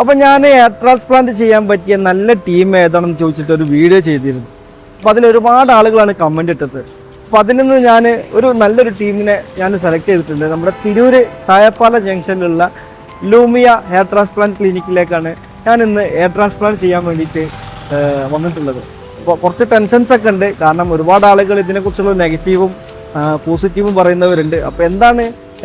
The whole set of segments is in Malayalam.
അപ്പോൾ ഞാൻ ഹെയർ ട്രാൻസ്പ്ലാന്റ് ചെയ്യാൻ പറ്റിയ നല്ല ടീം ഏതാണെന്ന് ചോദിച്ചിട്ട് ഒരു വീഡിയോ ചെയ്തിരുന്നു. അപ്പോൾ അതിൽ ഒരുപാട് ആളുകളാണ് കമൻ്റ് ഇട്ടത്. അപ്പോൾ അതിൽ നിന്ന് ഞാൻ ഒരു നല്ലൊരു ടീമിനെ ഞാൻ സെലക്ട് ചെയ്തിട്ടുണ്ട്. നമ്മുടെ തിരൂര് തായപ്പാല ജംഗ്ഷനിലുള്ള ലൂമിയ ഹെയർ ട്രാൻസ്പ്ലാന്റ് ക്ലിനിക്കിലേക്കാണ് ഞാൻ ഇന്ന് ഹെയർ ട്രാൻസ്പ്ലാന്റ് ചെയ്യാൻ വേണ്ടിയിട്ട് വന്നിട്ടുള്ളത്. അപ്പോൾ കുറച്ച് ടെൻഷൻസ് ഒക്കെ ഉണ്ട്, കാരണം ഒരുപാട് ആളുകൾ ഇതിനെക്കുറിച്ചുള്ള നെഗറ്റീവും പോസിറ്റീവും പറയുന്നവരുണ്ട്. അപ്പോൾ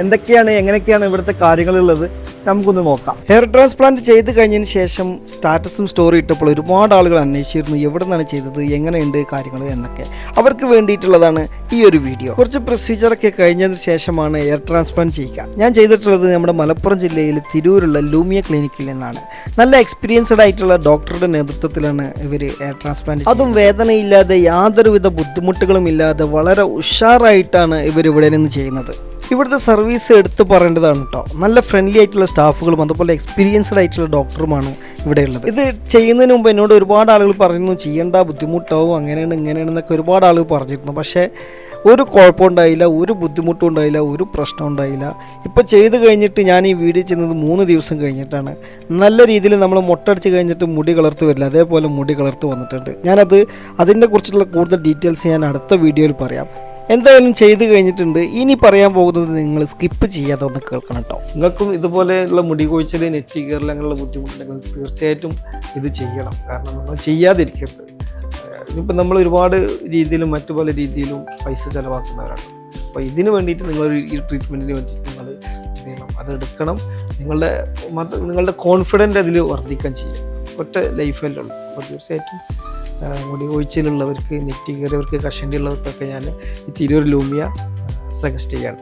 എന്തൊക്കെയാണ് എങ്ങനെയൊക്കെയാണ് ഇവിടുത്തെ കാര്യങ്ങളുള്ളത് നമുക്കൊന്ന് നോക്കാം. ഹെയർ ട്രാൻസ്പ്ലാന്റ് ചെയ്ത് കഴിഞ്ഞതിന് ശേഷം സ്റ്റാറ്റസും സ്റ്റോറി ഇട്ടപ്പോൾ ഒരുപാട് ആളുകൾ അന്വേഷിച്ചിരുന്നു എവിടെ നിന്നാണ് ചെയ്തത്, എങ്ങനെയുണ്ട് കാര്യങ്ങൾ എന്നൊക്കെ. അവർക്ക് വേണ്ടിയിട്ടുള്ളതാണ് ഈ ഒരു വീഡിയോ. കുറച്ച് പ്രൊസീജിയറൊക്കെ കഴിഞ്ഞതിന് ശേഷമാണ് ഹെയർ ട്രാൻസ്പ്ലാന്റ് ചെയ്യുക. ഞാൻ ചെയ്തിട്ടുള്ളത് നമ്മുടെ മലപ്പുറം ജില്ലയിൽ തിരൂരുള്ള ലൂമിയ ക്ലിനിക്കിൽ നിന്നാണ്. നല്ല എക്സ്പീരിയൻസ്ഡ് ആയിട്ടുള്ള ഡോക്ടറുടെ നേതൃത്വത്തിലാണ് ഇവർ ഹെയർ ട്രാൻസ്പ്ലാന്റ്, അതും വേദനയില്ലാതെ യാതൊരുവിധ ബുദ്ധിമുട്ടുകളും ഇല്ലാതെ വളരെ ഉഷാറായിട്ടാണ് ഇവർ ഇവിടെ നിന്ന് ചെയ്യുന്നത്. ഇവിടുത്തെ സർവീസ് എടുത്ത് പറയേണ്ടതാണ് കേട്ടോ. നല്ല ഫ്രണ്ട്ലി ആയിട്ടുള്ള സ്റ്റാഫുകളും അതുപോലെ എക്സ്പീരിയൻസ്ഡ് ആയിട്ടുള്ള ഡോക്ടറുമാണ് ഇവിടെ ഉള്ളത്. ഇത് ചെയ്യുന്നതിന് മുമ്പ് എന്നോട് ഒരുപാട് ആളുകൾ പറയുന്നു ചെയ്യേണ്ട, ബുദ്ധിമുട്ടാവും, അങ്ങനെയാണ് ഇങ്ങനെയാണെന്നൊക്കെ ഒരുപാട് ആളുകൾ പറഞ്ഞിരുന്നു. പക്ഷേ ഒരു കുഴപ്പമുണ്ടായില്ല, ഒരു ബുദ്ധിമുട്ടും ഉണ്ടായില്ല, ഒരു പ്രശ്നം ഉണ്ടായില്ല. ഇപ്പോൾ ചെയ്ത് കഴിഞ്ഞിട്ട് ഞാൻ ഈ വീഡിയോ ചെയ്യുന്നത് 3 ദിവസം കഴിഞ്ഞിട്ടാണ്. നല്ല രീതിയിൽ നമ്മൾ മൊട്ടടിച്ച് കഴിഞ്ഞിട്ട് മുടി കളർത്ത് വരില്ല, അതേപോലെ മുടി കളർത്ത് വന്നിട്ടുണ്ട്. അതിനെ കുറിച്ചുള്ള കൂടുതൽ ഡീറ്റെയിൽസ് ഞാൻ അടുത്ത വീഡിയോയിൽ പറയാം. എന്തായാലും ചെയ്ത് കഴിഞ്ഞിട്ടുണ്ട്. ഇനി പറയാൻ പോകുന്നത് നിങ്ങൾ സ്കിപ്പ് ചെയ്യാതെ ഒന്ന് കേൾക്കണം കേട്ടോ. നിങ്ങൾക്കും ഇതുപോലെയുള്ള മുടി കൊഴിച്ചിൽ, നെറ്റി കയറൽ അങ്ങനെയുള്ള ബുദ്ധിമുട്ടുണ്ടെങ്കിൽ തീർച്ചയായിട്ടും ഇത് ചെയ്യണം. കാരണം നമ്മൾ ചെയ്യാതിരിക്കരുത്. ഇനിയിപ്പോൾ നമ്മൾ ഒരുപാട് രീതിയിലും മറ്റു പല രീതിയിലും പൈസ ചിലവാക്കുന്നവരാണ്. അപ്പോൾ ഇതിന് വേണ്ടിയിട്ട് ഈ ട്രീറ്റ്മെൻറ്റിന് വേണ്ടിയിട്ട് നിങ്ങൾ എന്ത് ചെയ്യണം, അതെടുക്കണം. നിങ്ങളുടെ കോൺഫിഡൻറ്റ് അതിൽ വർദ്ധിക്കാൻ ചെയ്യും. ഒറ്റ ലൈഫല്ലേ ഉള്ളൂ. അപ്പോൾ തീർച്ചയായിട്ടും മുടി കൊഴിച്ചിലുള്ളവർക്ക്, നെറ്റി കയറിയവർക്ക്, കഷണ്ടി ഉള്ളവർക്കൊക്കെ ഞാൻ ഈ തിരൂർ ലൂമിയ സജസ്റ്റ് ചെയ്യാണ്.